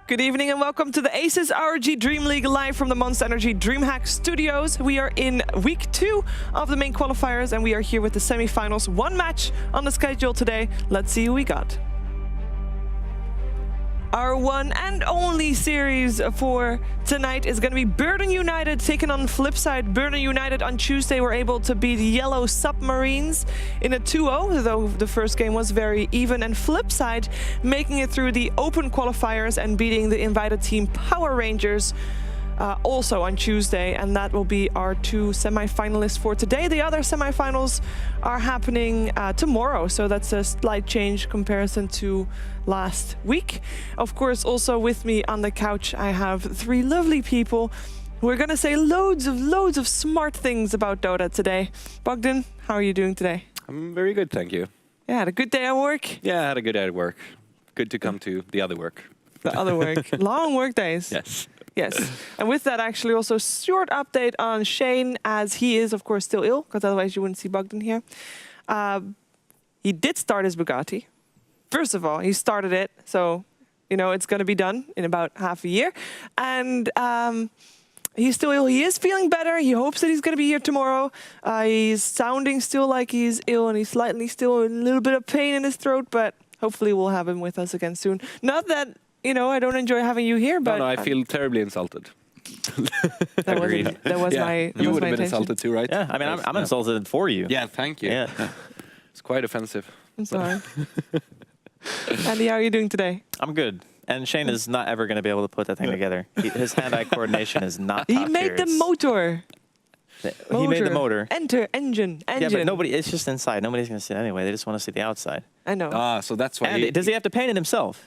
Good evening and welcome to the ASUS ROG DreamLeague live from the Monster Energy DreamHack Studios. We are in week 2 of the main qualifiers and we are here with the semifinals. One match on the schedule today. Let's see who we got. Our one and only series for tonight is going to be Burden United taking on Flipside. Burden United on Tuesday were able to beat Yellow Submarines in a 2-0, though the first game was very even. And Flipside making it through the open qualifiers and beating the invited team Power Rangers also on Tuesday. And that will be our 2 semi-finalists for today. The other semi-finals are happening tomorrow, so that's a slight change comparison to last week. Of course, also with me on the couch, I have 3 lovely people who are going to say loads of smart things about Dota today. Bogdan, how are you doing today? I'm very good, thank you. Yeah, had a good day at work? Yeah, I had a good day at work. Good to come to the other work. The other work. Long work days. Yes. Yes. And with that, actually, also short update on Shane, as he is, of course, still ill, because otherwise you wouldn't see Bogdan here. He did start his Bugatti. First of all, he started it, so, you know, it's going to be done in about half a year. And he's still ill. He is feeling better. He hopes that he's going to be here tomorrow. He's sounding still like he's ill, and he's slightly still a little bit of pain in his throat, but hopefully we'll have him with us again soon. Not that, you know, I don't enjoy having you here, but... No, I feel terribly insulted. That was my You would have been intention. insulted too, right? Yeah, I mean, I'm insulted for you. Yeah, thank you. Yeah. It's quite offensive. I'm sorry. Andy, how are you doing today? I'm good. And Shane is not ever going to be able to put that thing together. His hand-eye coordination is not He top made tier. the motor. He made the motor. Engine. Yeah, but nobody, it's just inside. Nobody's going to see it anyway. They just want to see the outside. I know. Ah, so that's why. And does he have to paint it himself?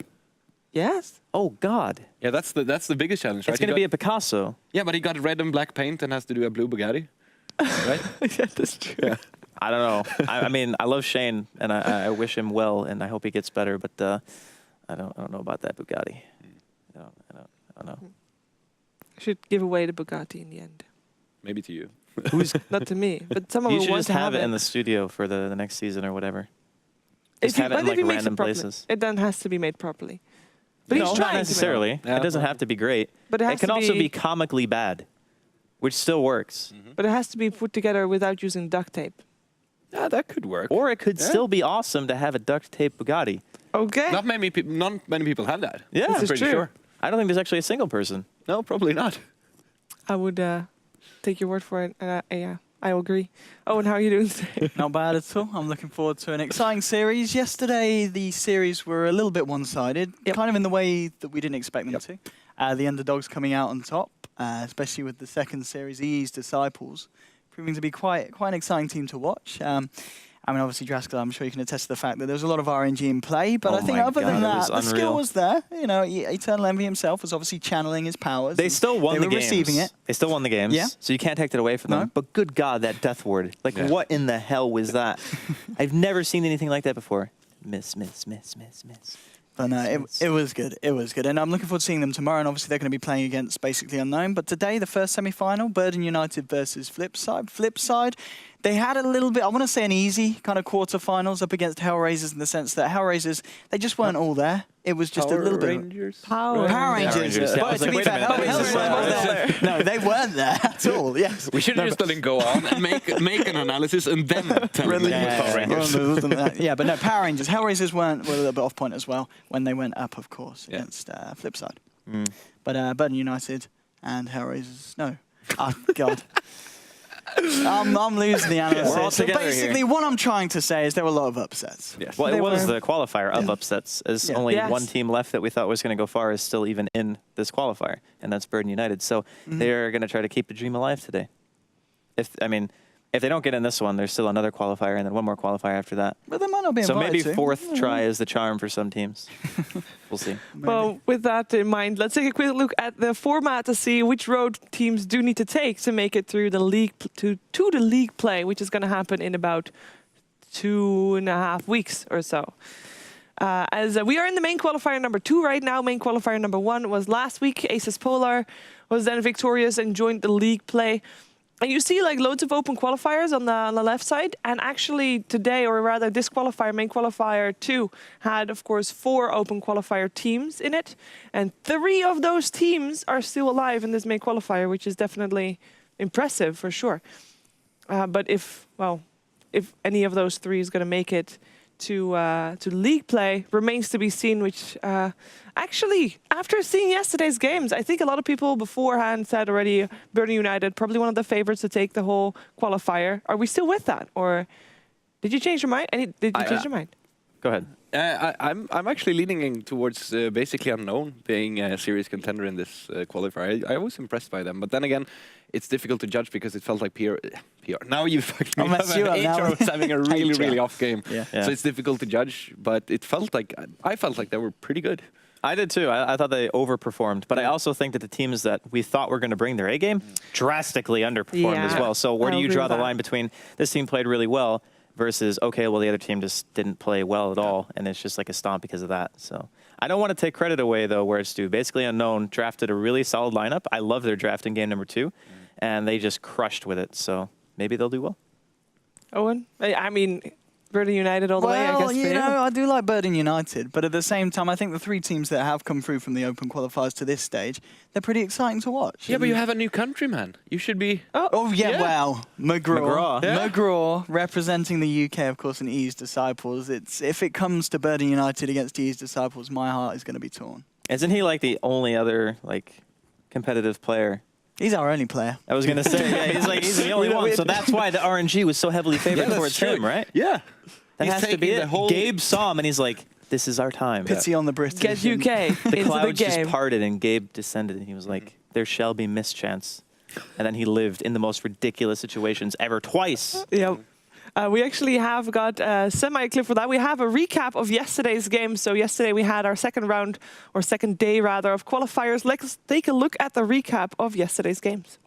Yes. Oh, God. Yeah, that's the biggest challenge, right? It's going to be a Picasso. Yeah, but he got red and black paint and has to do a blue Bugatti, right? Yeah, that's true. Yeah. I don't know. I mean, I love Shane, and I wish him well, and I hope he gets better, but I don't know about that Bugatti. I don't know. Should give away the Bugatti in the end. Maybe to you. Not to me, but someone You will should want just to have it in the studio for the next season or whatever. Just have it in like random places. It then has to be made properly. But he's No, trying not necessarily. To make Yeah, It doesn't have to be great. But it can has to also be- be comically bad, which still works. but it has to be put together without using duct tape. Yeah, that could work. Or it could still be awesome to have a duct tape Bugatti. Okay. Not many people have that. Yeah, This is pretty true. sure. I don't think there's actually a single person. No, probably not. I would take your word for it. Yeah, I agree. Owen, how are you doing today? Not bad at all. I'm looking forward to an exciting series. Yesterday, the series were a little bit one-sided, kind of in the way that we didn't expect them to. The underdogs coming out on top, especially with the second series, EE's Disciples, proving to be quite an exciting team to watch. I mean, obviously, Draskell, I'm sure you can attest to the fact that there was a lot of RNG in play, but I think other than that, the skill was there. You know, Eternal Envy himself was obviously channeling his powers. They still won the games. They were receiving it. They still won the games. Yeah. So you can't take that away from them. No. But good God, that death ward. Like, what in the hell was that? I've never seen anything like that before. Miss. But no, it was good. It was good. And I'm looking forward to seeing them tomorrow. And obviously, they're going to be playing against Basically Unknown. But today, the first semi-final, Burden United versus Flipside. Flipside, they had a little bit, I want to say an easy kind of quarterfinals up against Hellraisers in the sense that Hellraisers, they just weren't all there. It was just a little bit... Power Rangers. Yeah, I But was to like, be wait a fair, minute, Hellraisers weren't there. No, they weren't there at all, yes. We should have just let him go on and make an analysis and then tell him that Power Rangers. Yeah, but no, Power Rangers. Hellraisers were a little bit off point as well when they went up, of course, against Flipside. But Burden United and Hellraisers, no. Oh, God. I'm losing the analysis. We're all So together basically, what I'm trying to say is there were a lot of upsets. Yes. Well, They it was were. the qualifier of upsets. As only one team left that we thought was going to go far is still even in this qualifier, and that's Burden United. So they're going to try to keep the dream alive today. If they don't get in this one, there's still another qualifier and then one more qualifier after that. But they might not be So invited maybe to. fourth try is the charm for some teams. We'll see. Well, with that in mind, let's take a quick look at the format to see which road teams do need to take to make it through the league to the league play, which is going to happen in about 2.5 weeks or so. As we are in the main qualifier number 2 right now. Main qualifier number 1 was last week. ASUS Polar was then victorious and joined the league play. And you see like loads of open qualifiers on the left side. And actually today, or rather this qualifier, main qualifier 2, had of course 4 open qualifier teams in it. And 3 of those teams are still alive in this main qualifier, which is definitely impressive for sure. But if any of those 3 is going to make it to league play remains to be seen, which actually, after seeing yesterday's games, I think a lot of people beforehand said already Burden United, probably one of the favorites to take the whole qualifier. Are we still with that? Or did you change your mind? Did you change your mind? Go ahead. I'm actually leaning towards basically unknown being a serious contender in this qualifier. I was impressed by them, but then again, it's difficult to judge because it felt like PR. Now you fucked me up. HR was having a really off game, so it's difficult to judge. But it felt like I felt like they were pretty good. I did too. I thought they overperformed, but I also think that the teams that we thought were going to bring their A game drastically underperformed as well. So where do you draw the line between this team played really well versus, okay, well, the other team just didn't play well at all, and it's just like a stomp because of that. So I don't want to take credit away, though, where it's due. Basically Unknown drafted a really solid lineup. I love their draft in game number 2, and they just crushed with it. So maybe they'll do well. Owen? I mean, Burden United all the way, I guess, Well, you for know, I do like Burden United, but at the same time, I think the 3 teams that have come through from the open qualifiers to this stage, they're pretty exciting to watch. Yeah, but you have a new country, man. You should be... Oh, yeah, well, McGraw. Yeah. McGraw representing the UK, of course, in EA's Disciples. If it comes to Burden United against EA's Disciples, my heart is going to be torn. Isn't he like the only other like competitive player? He's our only player. I was going to say, yeah, he's the only one. So that's why the RNG was so heavily favored towards him, right? Yeah. That He's has to be it. Gabe saw him and he's like, this is our time. Pity on the British. Get UK The into clouds the just game. parted and Gabe descended and he was like, there shall be mischance. And then he lived in the most ridiculous situations ever twice. Yeah. We actually have got a semi-clip for that. We have a recap of yesterday's game. So yesterday we had our second round, or second day rather, of qualifiers. Let's take a look at the recap of yesterday's games.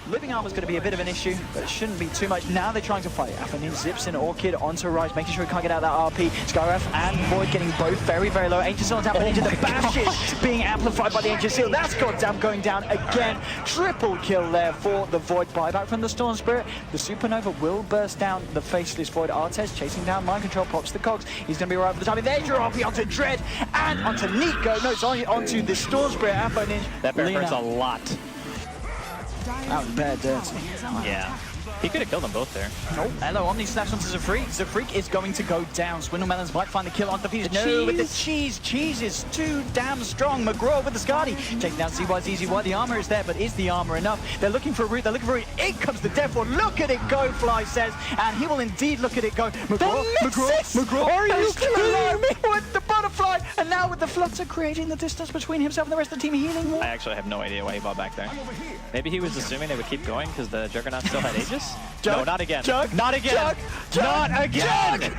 Living armor is going to be a bit of an issue, but it shouldn't be too much. Now they're trying to fight. Afanin zips in Orchid onto Rise, making sure he can't get out that RP. Skyref and Void getting both very low. Ancient Seal on tap, into the bashes being amplified by the Ancient Seal. That's goddamn going down again. Triple kill there for the Void. Buyback from the Storm Spirit. The Supernova will burst down the face of this Void. Artes chasing down Mind Control, pops the cogs. He's going to be right for the time. There's your RP onto Dread and onto Nico. No, it's onto the Storm Spirit. Afanin. That bear hurts a lot. That was bad dirty. Yeah. He could have killed them both there. Oh, hello, Omni snaps onto Zafreak. Zafreak is going to go down. Swindle Melons might find the kill on the Fuse. No, with the cheese. Cheese is too damn strong. McGraw with the Scardy. Taking down ZYZZY. The armor is there, but is the armor enough? They're looking for a route. They're looking for it. In comes the Death Ward. Look at it go, Fly says. And he will indeed look at it go. McGraw. Are you kidding me? With the butterfly. And now with the Flutter creating the distance between himself and the rest of the team. Healing Ward. I actually have no idea why he bought back there. Maybe he was assuming they would keep going because the Juggernaut still had Aegis? No, not again. Not again. Not again.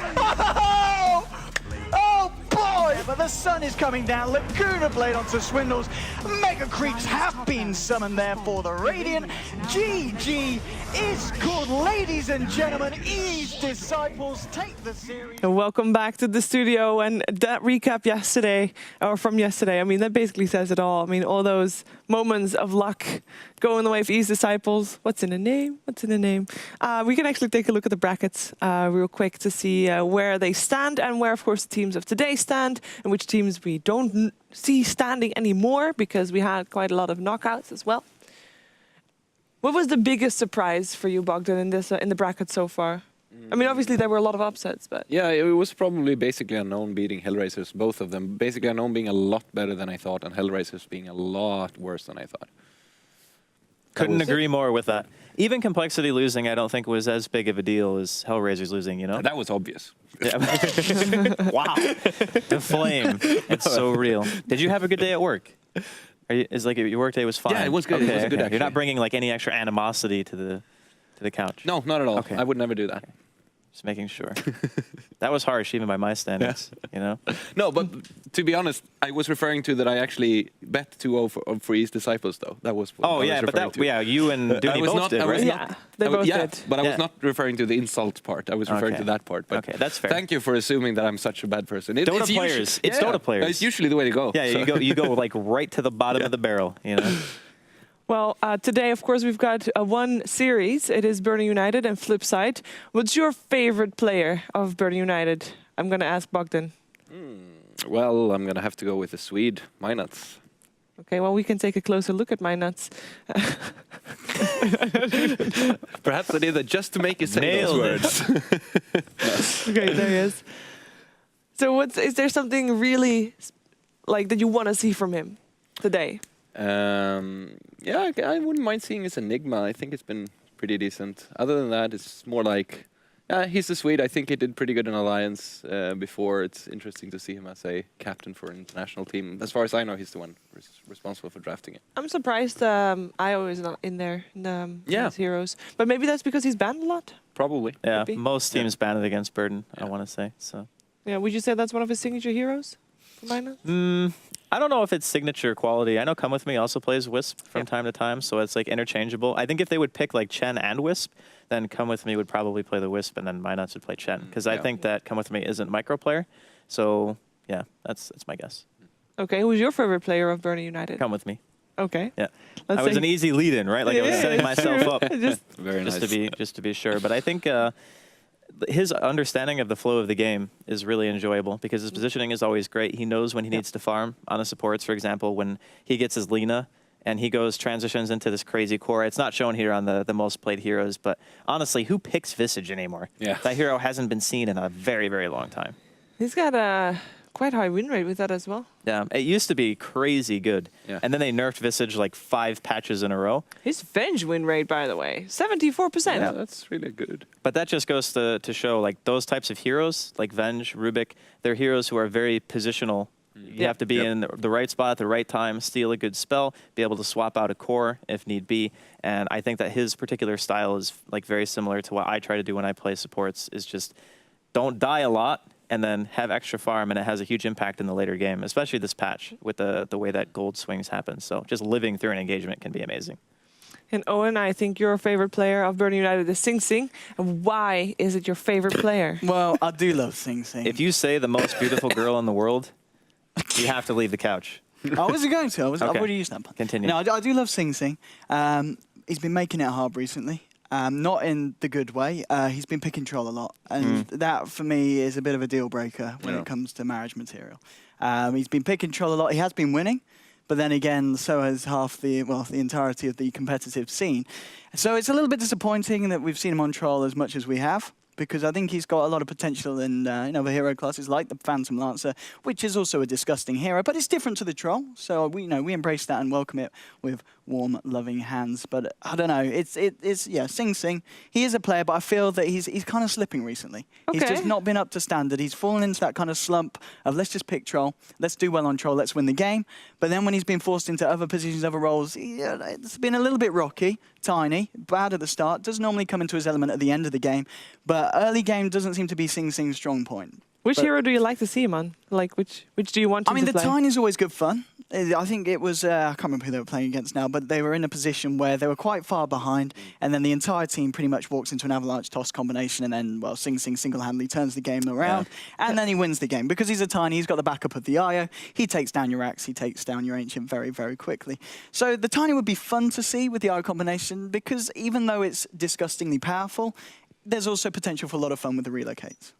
Oh boy! But the sun is coming down. Laguna Blade onto Swindles. Mega Creeps have been summoned there for the Radiant. GG is good, ladies and gentlemen. EA's Disciples take the series. Welcome back to the studio, and that recap yesterday, or from yesterday, I mean, that basically says it all. I mean, all those moments of luck going the way of EA's Disciples. What's in a name? What's in a name? We can actually take a look at the brackets real quick to see where they stand and where, of course, the teams of today stand and which teams we don't see standing anymore because we had quite a lot of knockouts as well. What was the biggest surprise for you, Bogdan, in this in the bracket so far? I mean, obviously there were a lot of upsets, but... Yeah, it was probably basically Unknown beating Hellraisers, both of them. Basically Unknown being a lot better than I thought, and Hellraisers being a lot worse than I thought. Couldn't agree more with that. Even Complexity losing, I don't think was as big of a deal as Hellraisers losing, you know? That was obvious. Yeah. Wow. The flame. It's so real. Did you have a good day at work? Is like your work day was fine? Yeah, it was good. Okay, it was good, actually. You're not bringing like any extra animosity to the couch? No, not at all. Okay. I would never do that. Just making sure. That was harsh, even by my standards, you know? No, but to be honest, I was referring to that I actually bet 2-0 for Freeze Disciples, though. That was what I was referring to. Yeah, you and Dooney both did, right? Yeah, they both did. But I was not referring to the insult part. I was referring to that part. But okay, that's fair. Thank you for assuming that I'm such a bad person. Dota players. It's Dota players. It's usually the way to go. Yeah, so. you go like right to the bottom of the barrel, you know? Well, today, of course, we've got one series. It is Burning United and Flipside. What's your favorite player of Burning United? I'm going to ask Bogdan. Well, I'm going to have to go with the Swede, MyNuts. Okay, well, we can take a closer look at MyNuts. Perhaps I did that just to make you say those words. Okay, there he is. So is there something really like that you want to see from him today? Yeah, I wouldn't mind seeing his Enigma. I think it's been pretty decent. Other than that, it's more like, he's the Swede. I think he did pretty good in Alliance before. It's interesting to see him as a captain for an international team. As far as I know, he's the one responsible for drafting it. I'm surprised Io is not in there in his heroes. But maybe that's because he's banned a lot? Probably. Yeah, Maybe. most teams ban it against Burden, I want to say. So. Yeah, would you say that's one of his signature heroes for MyNuts? I don't know if it's signature quality. I know Come With Me also plays Wisp from time to time, so it's like interchangeable. I think if they would pick like Chen and Wisp, then Come With Me would probably play the Wisp, and then MyNuts would play Chen. Because I think that Come With Me isn't micro player. So yeah, that's my guess. Okay, who's your favorite player of Burning United? Come With Me. Okay. Yeah, I was an easy lead-in, right? Like I was setting myself up Very nice. just to be sure. But I think his understanding of the flow of the game is really enjoyable because his positioning is always great. He knows when he needs to farm on the supports, for example, when he gets his Lina and he transitions into this crazy core. It's not shown here on the most played heroes, but honestly, who picks Visage anymore? Yeah. That hero hasn't been seen in a very, very long time. He's got a quite high win rate with that as well. Yeah, it used to be crazy good. Yeah. And then they nerfed Visage like 5 patches in a row. His Venge win rate, by the way, 74%. Yeah, that's really good. But that just goes to show like those types of heroes, like Venge, Rubik, they're heroes who are very positional. You have to be in the right spot at the right time, steal a good spell, be able to swap out a core if need be. And I think that his particular style is like very similar to what I try to do when I play supports, is just don't die a lot and then have extra farm, and it has a huge impact in the later game, especially this patch with the way that gold swings happen. So just living through an engagement can be amazing. And Owen, I think your favorite player of Burning United is Sing Sing. And why is it your favorite player? Well, I do love Sing Sing. If you say the most beautiful girl in the world, you have to leave the couch. I wasn't going to. I've Okay. already used that pun. Continue. No, I do love Sing Sing. He's been making it hard recently. Not in the good way. He's been picking troll a lot. And that, for me, is a bit of a deal breaker when it comes to marriage material. He's been picking troll a lot. He has been winning. But then again, so has the entirety of the competitive scene. So it's a little bit disappointing that we've seen him on troll as much as we have, because I think he's got a lot of potential in other hero classes like the Phantom Lancer, which is also a disgusting hero, but it's different to the troll. So we embrace that and welcome it with warm, loving hands. But I don't know, it's Sing Sing. He is a player, but I feel that he's kind of slipping recently. Okay. He's just not been up to standard. He's fallen into that kind of slump of let's just pick troll, let's do well on troll, let's win the game. But then when he's been forced into other positions, other roles, it's been a little bit rocky, tiny, bad at the start. Does normally come into his element at the end of the game, but early game doesn't seem to be Sing Sing's strong point. Which hero do you like to see him on? Like, which do you want him to play? the Tiny is always good fun. I think it was, I can't remember who they were playing against now, but they were in a position where they were quite far behind, and then the entire team pretty much walks into an avalanche toss combination, and then, well, Sing Sing single-handedly turns the game around, and then he wins the game. Because he's a Tiny, he's got the backup of the IO, he takes down your Axe, he takes down your Ancient very, very quickly. So the Tiny would be fun to see with the IO combination, because even though it's disgustingly powerful, there's also potential for a lot of fun with the relocates.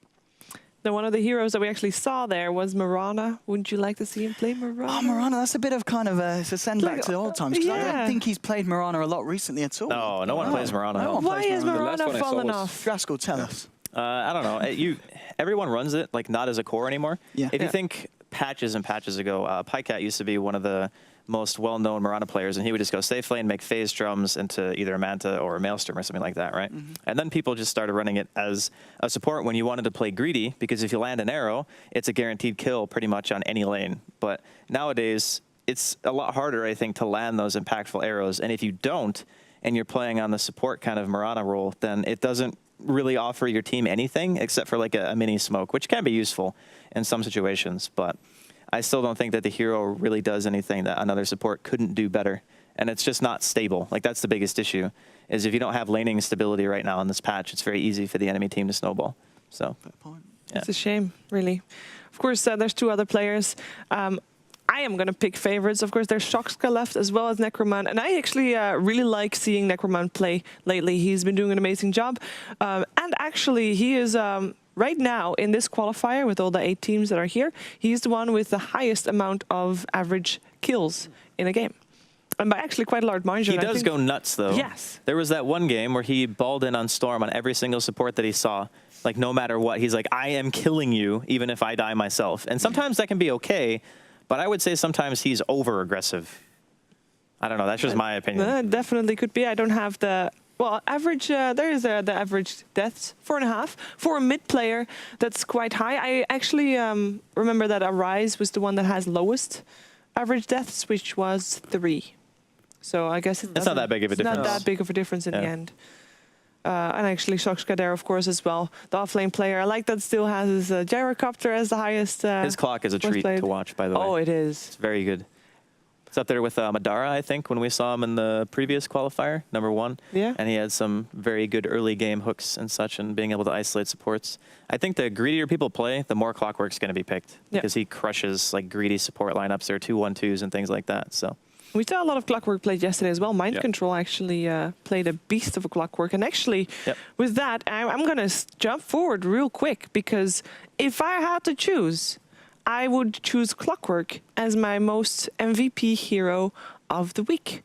Then one of the heroes that we actually saw there was Mirana. Wouldn't you like to see him play Mirana? Oh, Mirana, that's a bit of kind of it's a send back to the old times. 'Cause I don't think he's played Mirana a lot recently at all. No one plays Mirana. No one Why plays is Mirana. Mirana fallen off? Draskell, tell us. I don't know. Everyone runs it, like, not as a core anymore. Yeah. If you think patches and patches ago, Pycat used to be one of the most well-known Mirana players, and he would just go safe lane, make phase drums into either a Manta or a Maelstrom or something like that, right? And then people just started running it as a support when you wanted to play greedy, because if you land an arrow, it's a guaranteed kill pretty much on any lane. But nowadays, it's a lot harder, I think, to land those impactful arrows, and if you don't, and you're playing on the support kind of Mirana role, then it doesn't really offer your team anything except for like a mini smoke, which can be useful in some situations. But I still don't think that the hero really does anything that another support couldn't do better. And it's just not stable. Like, that's the biggest issue, is if you don't have laning stability right now in this patch, it's very easy for the enemy team to snowball. So, Fair point. yeah. It's a shame, really. Of course, there's 2 other players. I am going to pick favorites. Of course, there's Shoxka left as well as Necroman. And I actually really like seeing Necroman play lately. He's been doing an amazing job. And actually, he is, right now, in this qualifier, with all the 8 teams that are here, he's the one with the highest amount of average kills in a game. And by actually quite a large margin. He does go nuts, though. Yes. There was that one game where he balled in on Storm on every single support that he saw. Like, no matter what, he's like, I am killing you, even if I die myself. And sometimes that can be okay. But I would say sometimes he's over-aggressive. I don't know. That's just my opinion. Definitely could be. I don't have the... Well, average, there is the average deaths, 4.5. For a mid player, that's quite high. I actually remember that Arise was the one that has lowest average deaths, which was 3. So I guess it's not that big of a difference. Not that big of a difference in the end. And actually, Shoxka there, of course, as well. The offlane player. I like that still has his gyrocopter as the highest. His clock is a treat to watch, by the way. Oh, it is. It's very good. It's up there with Madara, I think, when we saw him in the previous qualifier, #1. Yeah. And he had some very good early game hooks and such, and being able to isolate supports. I think the greedier people play, the more Clockwork's going to be picked. Because he crushes like greedy support lineups. There are 2-1-2s and things like that. So. We saw a lot of Clockwork played yesterday as well. Mind Control actually played a beast of a Clockwork. And actually, with that, I'm going to jump forward real quick, because if I had to choose, I would choose Clockwork as my most MVP hero of the week.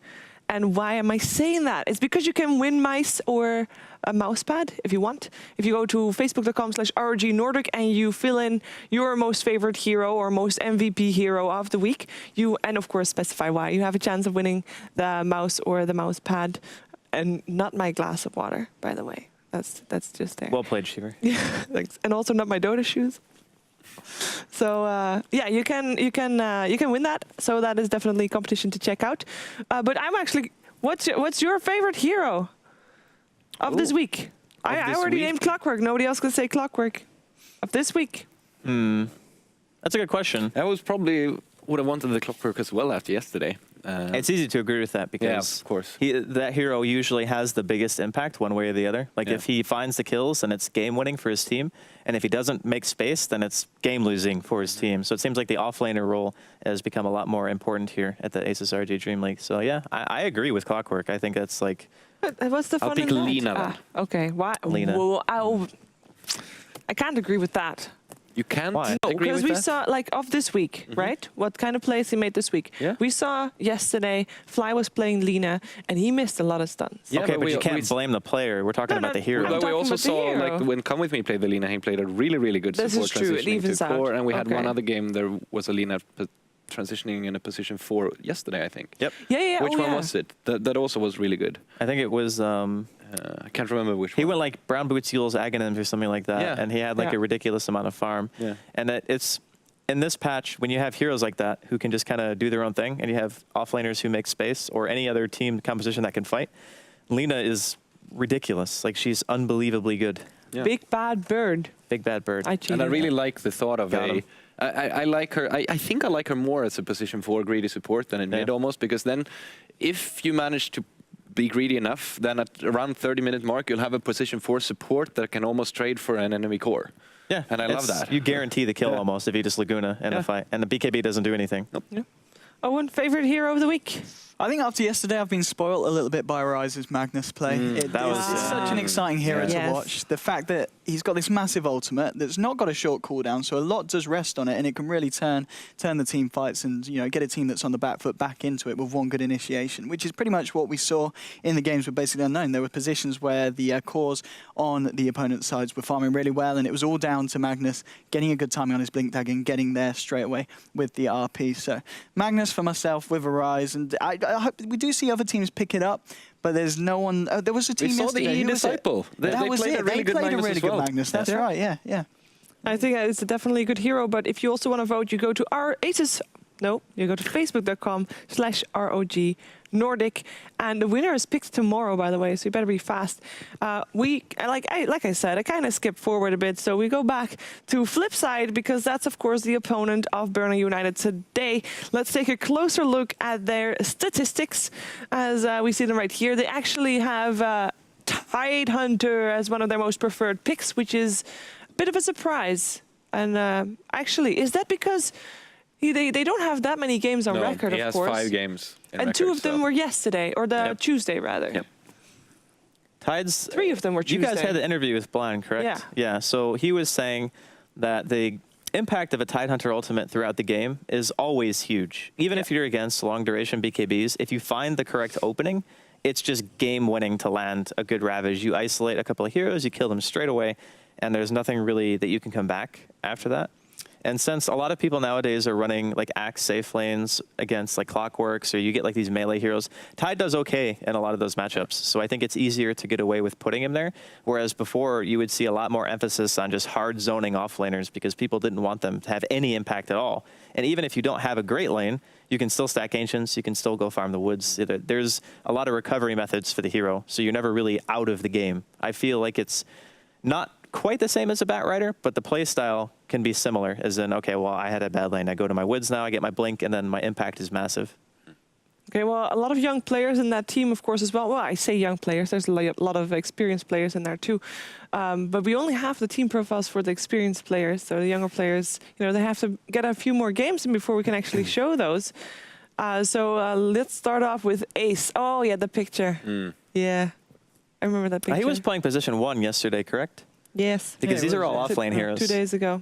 And why am I saying that? It's because you can win mice or a mouse pad if you want. If you go to facebook.com/ROG Nordic and you fill in your most favorite hero or most MVP hero of the week, and of course specify why, you have a chance of winning the mouse or the mouse pad, and not my glass of water, by the way. That's just there. Well played, Shiver. Yeah, thanks. And also not my Dota shoes. So yeah, you can win that. So that is definitely a competition to check out. But I'm actually, what's your favorite hero of this week? I already named Clockwork. Nobody else can say Clockwork of this week. That's a good question. I was probably would have wanted the Clockwork as well after yesterday. It's easy to agree with that, because of course. That hero usually has the biggest impact one way or the other. Like if he finds the kills, then it's game winning for his team. And if he doesn't make space, then it's game losing for his team. So it seems like the offlaner role has become a lot more important here at the ASUS ROG DreamLeague. So yeah, I agree with Clockwork. I think that's like... What's the fun I'll pick in that? Lina. Okay, why? Lina. Well, I can't agree with that. You can't Why? agree Because with we that? saw, like, of this week, right? What kind of plays he made this week? Yeah. We saw yesterday, Fly was playing Lina, and he missed a lot of stuns. Yeah, okay, but but we- you can't we- blame the player. We're talking about the hero. I'm But we talking also about the saw, hero. like, when Come With Me played the Lina, he played a really, really good This support is true, it transitioning evens to out. core. And we had one Okay. other game, there was a Lina transitioning in a position 4 yesterday, I think. Yep. Yeah. Which one was it? That also was really good. I think it was... I can't remember which one. He went like Brown Boots, Yules, Aghanims or something like that. Yeah. And he had like Yeah. a ridiculous amount of farm. Yeah. And that it's... In this patch, when you have heroes like that who can just kind of do their own thing, and you have offlaners who make space, or any other team composition that can fight, Lina is ridiculous. Like, she's unbelievably good. Yeah. Big bad bird. Big bad bird. I cheated. And I really like the thought of Got him. I like her. I think I like her more as a position 4 greedy support than in mid almost, because then if you manage to be greedy enough, then at around 30-minute mark, you'll have a position 4 support that can almost trade for an enemy core. Yeah. And I love that. You guarantee the kill almost if you just Laguna in the fight. And the BKB doesn't do anything. Nope. Yeah. Owen, favorite hero of the week? I think after yesterday, I've been spoiled a little bit by Rise's Magnus play. It's such an exciting hero to Yes. watch. The fact that he's got this massive ultimate that's not got a short cooldown, so a lot does rest on it, and it can really turn the team fights and get a team that's on the back foot back into it with one good initiation, which is pretty much what we saw in the games with Basically Unknown. There were positions where the cores on the opponent's sides were farming really well, and it was all down to Magnus getting a good timing on his blink tag and getting there straight away with the RP. So Magnus for myself with Arise, and I hope we do see other teams pick it up, but there's no one. There was a team We saw the yesterday. E Who was it? Disciple. They was played it. a really They good played Magnus a really as good well. Magnus. That's right. Yeah. I think it's definitely a good hero, but if you also want to vote, you go to our ASUS. No, you go to facebook.com/ROG Nordic, and the winner is picked tomorrow, by the way, so you better be fast. Like I said, I kind of skipped forward a bit, so we go back to Flipside, because that's, of course, the opponent of Burning United today. Let's take a closer look at their statistics, as we see them right here. They actually have Tidehunter as one of their most preferred picks, which is a bit of a surprise. And actually, is that because they don't have that many games on record, of course? He has 5 games. And 2 of them were yesterday, or the Tuesday, rather. Yep. Tides. 3 of them were Tuesday. You guys had the interview with Blan, correct? Yeah. Yeah. So he was saying that the impact of a Tidehunter ultimate throughout the game is always huge. Even if you're against long duration BKBs, if you find the correct opening, it's just game winning to land a good Ravage. You isolate a couple of heroes, you kill them straight away, and there's nothing really that you can come back after that. And since a lot of people nowadays are running like Axe safe lanes against like Clockworks, or you get like these melee heroes, Tide does okay in a lot of those matchups. So I think it's easier to get away with putting him there. Whereas before you would see a lot more emphasis on just hard zoning offlaners, because people didn't want them to have any impact at all. And even if you don't have a great lane, you can still stack Ancients, you can still go farm the woods. There's a lot of recovery methods for the hero, so you're never really out of the game. I feel like it's not quite the same as a Batrider, but the play style can be similar, as in, okay, well, I had a bad lane. I go to my woods now, I get my blink, and then my impact is massive. Okay, well, a lot of young players in that team, of course, as well. Well, I say young players. There's a lot of experienced players in there, too. But we only have the team profiles for the experienced players. So the younger players, you know, they have to get a few more games in before we can actually show those. So let's start off with Ace. Oh, yeah, the picture. Yeah, I remember that picture. He was playing position 1 yesterday, correct? Yes. Because these are all off-lane heroes. 2 days ago.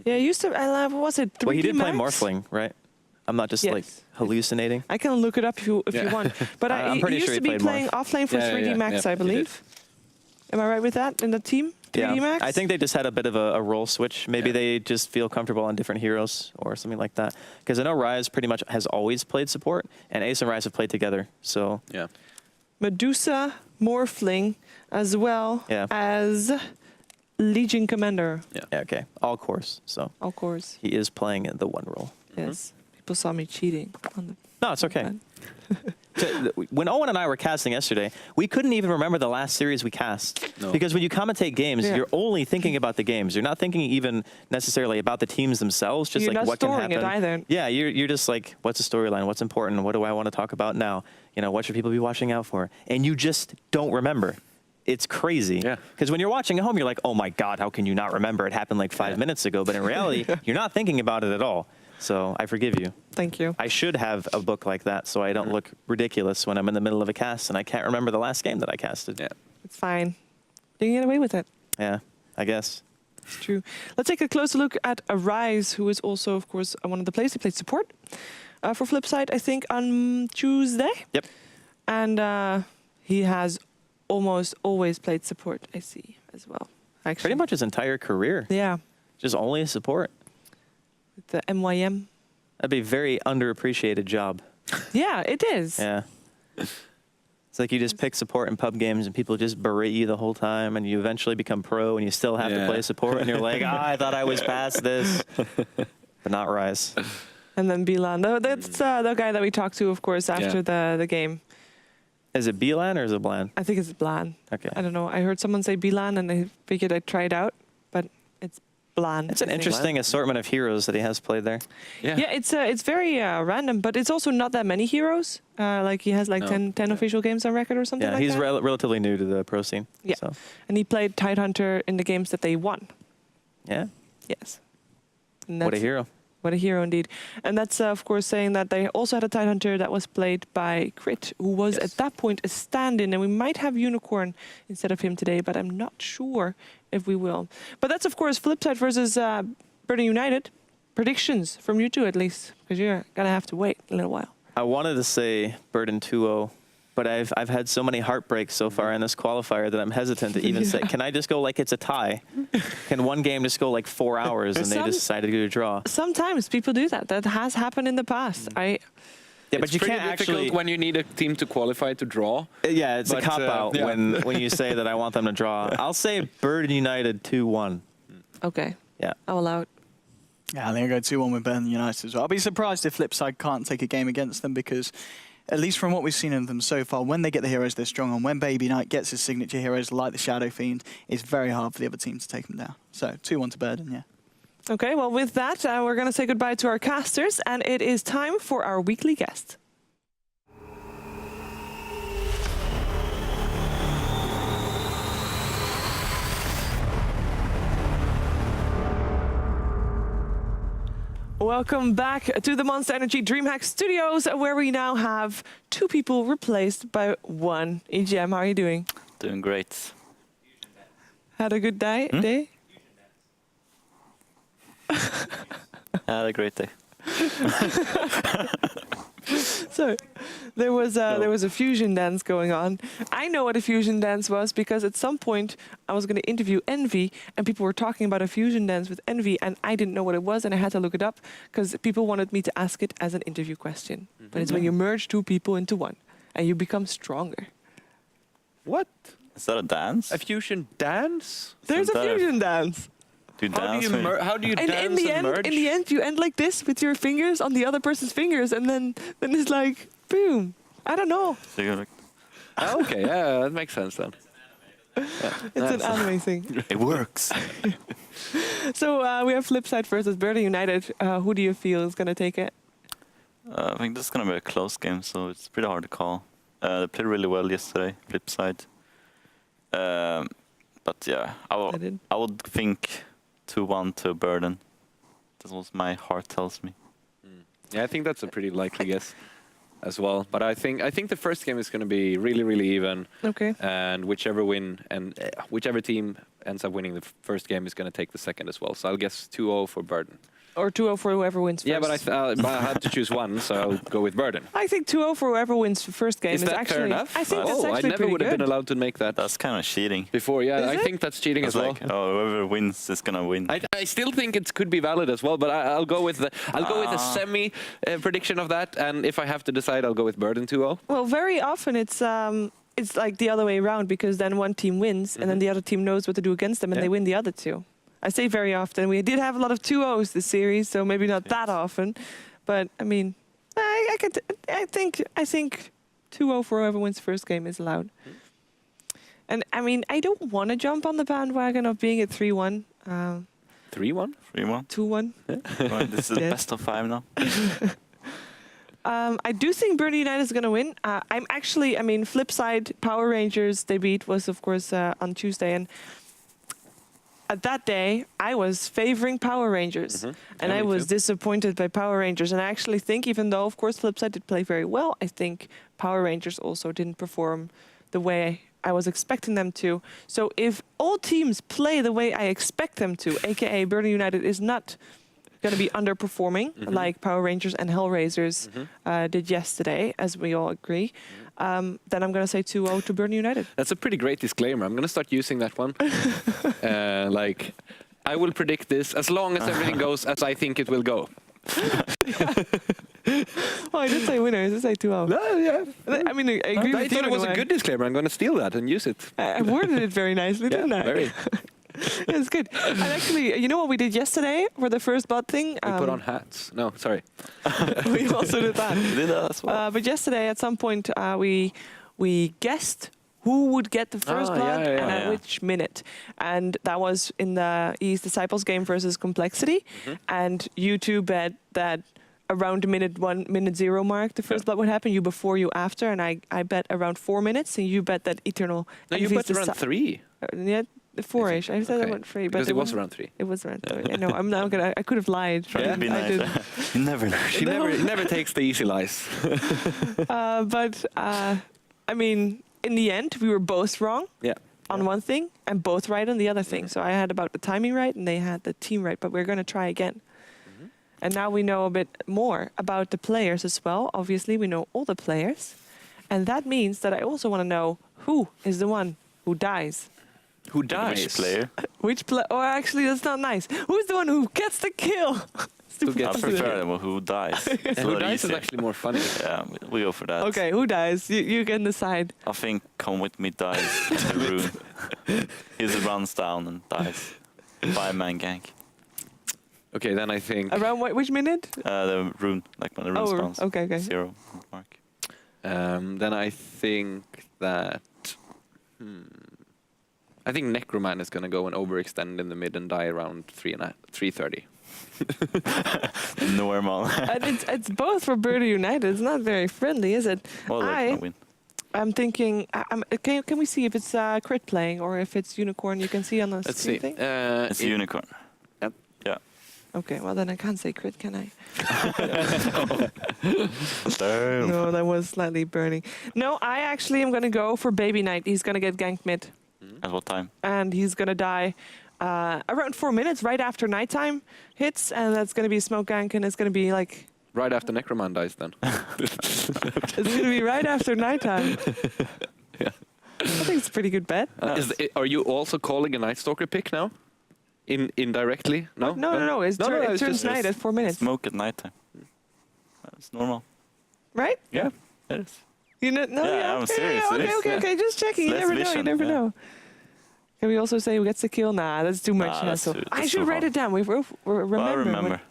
Yeah, I used to, what was it, 3D Well, he did play Max? Morphling, right? I'm not just like hallucinating. I can look it up if you want. But I'm pretty he used sure to be played playing Morph. offlane for 3D Max, I believe. Am I right with that in the team? 3D Max? I think they just had a bit of a role switch. Maybe they just feel comfortable on different heroes or something like that. Because I know Rise pretty much has always played support, and Ace and Rise have played together. So yeah, Medusa, Morphling, as well as Legion Commander. Yeah, okay. All cores. So all cores. He is playing the 1 role. Yes. People saw me cheating on the No, it's okay. When Owen and I were casting yesterday, we couldn't even remember the last series we cast. No. Because when you commentate games, you're only thinking about the games. You're not thinking even necessarily about the teams themselves, just you're like what can happen. You're not storing it either. Yeah, you're just like, what's the storyline? What's important? What do I want to talk about now? You know, what should people be watching out for? And you just don't remember. It's crazy. Yeah. Because when you're watching at home, you're like, oh my God, how can you not remember? It happened like 5 minutes ago. But in reality, you're not thinking about it at all. So I forgive you. Thank you. I should have a book like that so I don't look ridiculous when I'm in the middle of a cast and I can't remember the last game that I casted. Yeah. It's fine. You can get away with it. Yeah, I guess. It's true. Let's take a closer look at Arise, who is also, of course, one of the players. He played support for Flipside, I think, on Tuesday. Yep. And he has almost always played support, I see, as well. Actually. Pretty much his entire career. Yeah. Just only support. The MYM. That'd be a very underappreciated job. Yeah, it is. Yeah. It's like you just pick support in pub games and people just berate you the whole time and you eventually become pro and you still have to play support and you're like, I thought I was past this. But not Rise. And then Bilan. That's the guy that we talked to, of course, after the game. Is it Bilan or is it Blan? I think it's Blan. Okay. I don't know. I heard someone say Bilan and I figured I'd try it out, but it's Blan. It's an interesting assortment of heroes that he has played there. Yeah, it's very random, but it's also not that many heroes. Like he has like 10 official games on record or something like that. Yeah, he's relatively new to the pro scene. Yeah, so. And he played Tidehunter in the games that they won. Yeah. Yes. What a hero. What a hero indeed. And that's, of course, saying that they also had a Tidehunter that was played by Crit, who was at that point a stand-in. And we might have Unicorn instead of him today, but I'm not sure if we will. But that's, of course, Flipside versus Burning United. Predictions from you two, at least, because you're going to have to wait a little while. I wanted to say Burden 2-0. But I've had so many heartbreaks so far in this qualifier that I'm hesitant to even say, can I just go like it's a tie? Can one game just go like 4 hours and they just decided to do a draw? Sometimes people do that. That has happened in the past. Yeah, but you can't actually when you need a team to qualify to draw. Yeah, it's a cop-out when you say that I want them to draw. I'll say Burden United 2-1. Okay. Yeah. I'll allow it. Yeah, I think I'll go 2-1 with Burden United as well. I'll be surprised if Flipside can't take a game against them because at least from what we've seen of them so far, when they get the heroes they're strong on, when Baby Knight gets his signature heroes like the Shadow Fiend, it's very hard for the other team to take them down. So 2-1 to Burden, yeah. Okay, well, with that, we're going to say goodbye to our casters, and it is time for our weekly guest. Welcome back to the Monster Energy DreamHack Studios, where we now have 2 people replaced by 1. EGM, how are you doing? Doing great. Had a good day? Had a great day. So there was a fusion dance going on. I know what a fusion dance was because at some point I was going to interview Envy and people were talking about a fusion dance with Envy and I didn't know what it was and I had to look it up because people wanted me to ask it as an interview question. But it's when you merge 2 people into 1 and you become stronger. What? Is that a dance? A fusion dance? There's a fusion dance. Do you How dance? do you And dance in the and end, merge? in the end, you end like this with your fingers on the other person's fingers, and then it's like boom. I don't know. So you're like, Okay, yeah, that makes sense then. It's an anime thing. it works. So we have Flipside versus Burden United. Who do you feel is gonna take it? I think this is gonna be a close game, so it's pretty hard to call. They played really well yesterday, Flipside. But yeah, I would think 2-1 to Burden. That's what my heart tells me. Yeah, I think that's a pretty likely guess as well. But I think the first game is going to be really, really even. Okay. And whichever team ends up winning the first game is going to take the second as well. So I'll guess 2-0 for Burden. Or 2-0 for whoever wins first. Yeah, but I had to choose one, so I'll go with Burden. I think 2-0 for whoever wins the first game is that actually fair enough? I think that's I actually never pretty would have good. been allowed to make that That's kind of cheating. before. Yeah, Is I it? think that's cheating It's as well. like, oh, whoever wins is gonna win. I still think it could be valid as well, but I'll go with a semi prediction of that, and if I have to decide, I'll go with Burden 2-0. Well, very often it's like the other way around because then one team wins and then the other team knows what to do against them and they win the other 2. I say very often. We did have a lot of 2-0s this series, so maybe not that often. But I mean, I think 2-0 for whoever wins first game is allowed. And I mean, I don't want to jump on the bandwagon of being at 3-1. 3-1? 3-1. 2-1. Right, this is the best of 5 now. I do think Burden United is going to win. Flipside Power Rangers they beat was, of course, on Tuesday. And at that day, I was favoring Power Rangers. And I was disappointed by Power Rangers. And I actually think, even though, of course, Flipside did play very well, I think Power Rangers also didn't perform the way I was expecting them to. So if all teams play the way I expect them to, a.k.a. Burden United is not going to be underperforming like Power Rangers and Hellraisers did yesterday, as we all agree, then I'm going to say 2-0 to Burden United. That's a pretty great disclaimer. I'm going to start using that one. I will predict this as long as everything goes as I think it will go. Well, I did say winners. I did say 2-0. No, yeah. I mean, I agree I with you. thought it was a good disclaimer. I'm going to steal that and use it. I worded it very nicely, didn't I? Very. It's good. And actually, you know what we did yesterday for the first blood thing? We put on hats. No, sorry. We also did that. We did that as well. But yesterday, at some point, we guessed who would get the first blood and at which minute. And that was in the E's Disciples game versus Complexity. And you two bet that around the minute 0 mark, the first blood would happen. You before, you after. And I bet around 4 minutes. And you bet that Eternal... No, you bet around 3. Yeah. 4-ish. I said I went 3, but because it was around 3. It was around 3. No, I'm not gonna. I could have lied. Trying to be nice. You never know. She never takes the easy lies. I mean, in the end, we were both wrong. Yeah. On one thing and both right on the other thing. So I had about the timing right and they had the team right. But we're gonna try again. And now we know a bit more about the players as well. Obviously, we know all the players, and that means that I also want to know who is the one who dies. Who dies? Which player? Which player? Oh, actually, that's not nice. Who's the one who gets the kill? Who I gets prefer them who dies. It's a who lot dies is easier. actually more funny. Yeah, we go for that. Okay, who dies? You can decide. I think Come With Me dies in the room. He runs down and dies. 5-man gang. Okay, then I think... Around which minute? The rune, like when the rune spawns. Okay. 0 mark. Then I think that... I think Necroman is going to go and overextend in the mid and die around 3:30. Normal. And it's both for Birdie United. It's not very friendly, is it? Well, they're gonna win. I'm thinking, can we see if it's Crit playing or if it's Unicorn? You can see on the Let's screen see. thing? It's a unicorn. Yep. Yeah. Okay, well then I can't say Crit, can I? Damn. No, that was slightly burning. No, I actually am going to go for Baby Knight. He's going to get ganked mid. At what time? And he's going to die around 4 minutes right after nighttime hits. And that's going to be smoke gank and it's going to be like... Right after Necroman dies, then. It's going to be right after nighttime. Yeah. I think it's a pretty good bet. Are you also calling a Night Stalker pick now? Indirectly? No? No. It turns night at 4 minutes. Smoke at night time. That's normal. Right? Yeah, it is. You know, no, Yeah, I'm serious, it is, Okay. Just checking. You Less never know. You vision, never yeah. know. Can we also say who gets the kill? Nah, that's too much Nah, that's hassle. too- I that's should too write hard. it down. Remember. Well, I remember.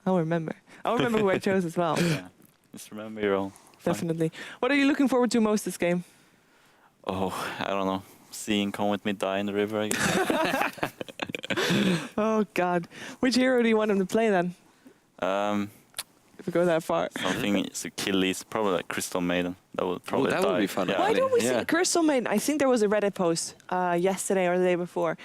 I'll remember. I'll remember who I chose as well. Yeah. Just remember your own. Fine. Definitely. What are you looking forward to most this game? Oh, I don't know. Seeing Come With Me die in the river, I guess. Oh God, which hero do you want him to play then? If we go that far. Something to kill these, probably like Crystal Maiden. That would probably that die. would be fun. Yeah. Why don't we Yeah. see Crystal Maiden? I think there was a Reddit post yesterday or the day before.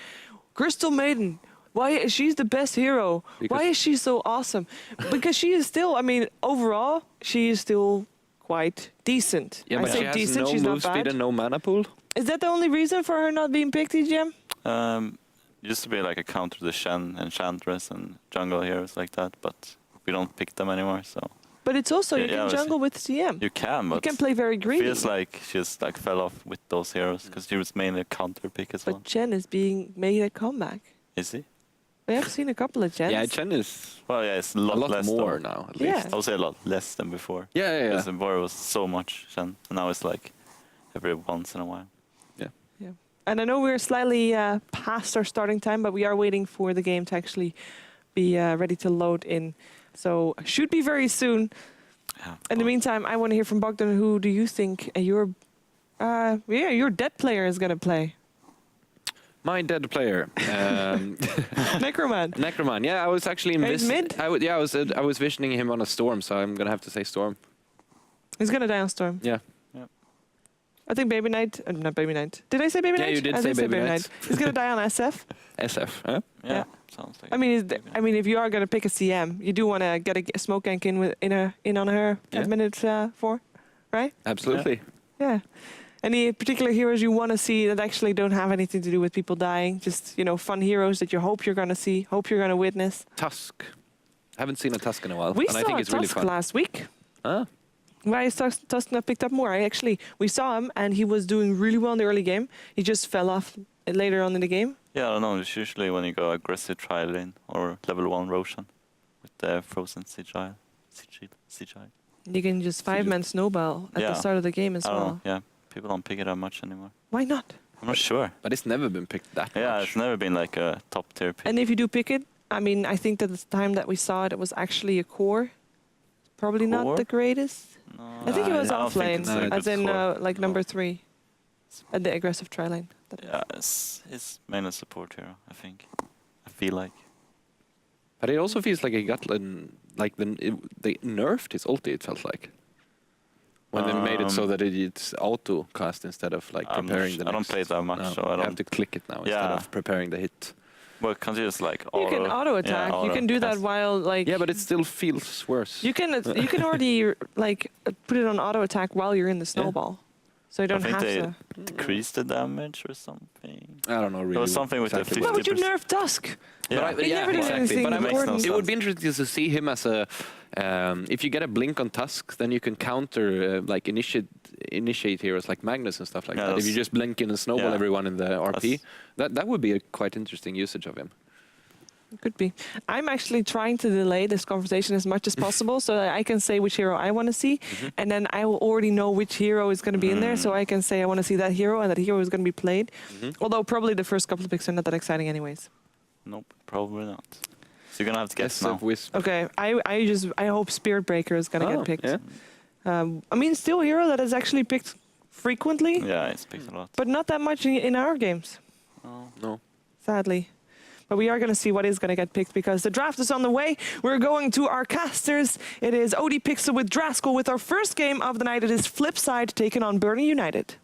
Crystal Maiden. Why she's the best hero? Why is she so awesome? Because she is still. I mean, overall, she is still quite decent. Yeah, I but say she has decent. no She's move not speed bad. and no mana pool. Is that the only reason for her not being picked, EGM? Used to be like a counter to Shen, Enchantress, and jungle heroes like that, but we don't pick them anymore, so... But it's also Yeah, you yeah, can I see. jungle with CM. You can, but... You can play very greedy. Feels like she just like fell off with those heroes, because she was mainly a counter pick as well. But Chen is being made a comeback. Is he? We have seen a couple of Chens. Yeah, Chen is Well, yeah, it's a lot less more though. now, at Yeah. least. I would say a lot less than before. Yeah. Because before it was so much Shen, and now it's like every once in a while. And I know we're slightly past our starting time, but we are waiting for the game to actually be ready to load in. So should be very soon. Yeah. In the meantime, I want to hear from Bogdan. Who do you think your dead player is going to play? My dead player. Necroman. Necroman. Yeah, I was actually He's mid? I was visioning him on a Storm, so I'm gonna have to say Storm. He's going to die on Storm. Yeah. I think Baby Knight. Not Baby Knight. Did I say Baby Yeah, Knight? you did I say Baby Knight. He's going to die on SF. SF. Huh? Yeah. Sounds like. I mean, if you are going to pick a CM, you do want to get a smoke gank in on her at minute 4, right? Absolutely. Yeah. Any particular heroes you want to see that actually don't have anything to do with people dying? Just, fun heroes that you hope you're going to see, hope you're going to witness. Tusk. Haven't seen a Tusk in a while, We and saw I think it's Tusk really fun. last week. Ah. Why is Tusk not picked up more? We saw him and he was doing really well in the early game. He just fell off later on in the game. Yeah, I don't know. It's usually when you go aggressive trial lane or level 1 Roshan with the frozen CGI. You can just 5-man snowball at the start of the game as I don't well. know. Yeah, people don't pick it up much anymore. Why not? I'm not sure. But it's never been picked that Yeah, much. it's never been like a top tier pick. And if you do pick it, I mean, I think that the time that we saw it, it was actually a core. Probably not Core? the greatest. No, I think it was I don't think offlane, it's a as good in core. like No. number 3 at the aggressive tri lane. Yeah, it's mainly support hero, I think. I feel like. But it also feels like he got they nerfed his ulti. It felt like when they made it so that it's auto cast instead of like preparing the. I don't play it that much, No, so I you don't. have to click it now instead of preparing the hit. Well, can't you just like You can auto attack. Yeah, you can do that cast. while like. Yeah, but it still feels worse. You can already like put it on auto attack while you're in the snowball, so you I don't think have they to. decreased the damage or something. I don't know really. There was something with the exactly 50. Why would you nerf Dusk? Yeah, He never did anything But important. it would be interesting to see him as a. If you get a blink on Tusk, then you can counter like initiate heroes like Magnus and stuff like that. If you just blink in and snowball everyone in the RP, that would be a quite interesting usage of him. Could be. I'm actually trying to delay this conversation as much as possible so that I can say which hero I want to see, and then I will already know which hero is going to be in there, so I can say I want to see that hero and that hero is going to be played. Although probably the first couple of picks are not that exciting anyways. Nope, probably not. So you're gonna have to guess now. Wisp. Okay, I hope Spirit Breaker is going to get picked. Yeah. I mean, still a hero that is actually picked frequently. Yeah, it's picked a lot. But not that much in our games. No. Sadly. But we are going to see what is going to get picked because the draft is on the way. We're going to our casters. It is OD Pixel with Draskell with our first game of the night. It is Flipside taking on Burning United.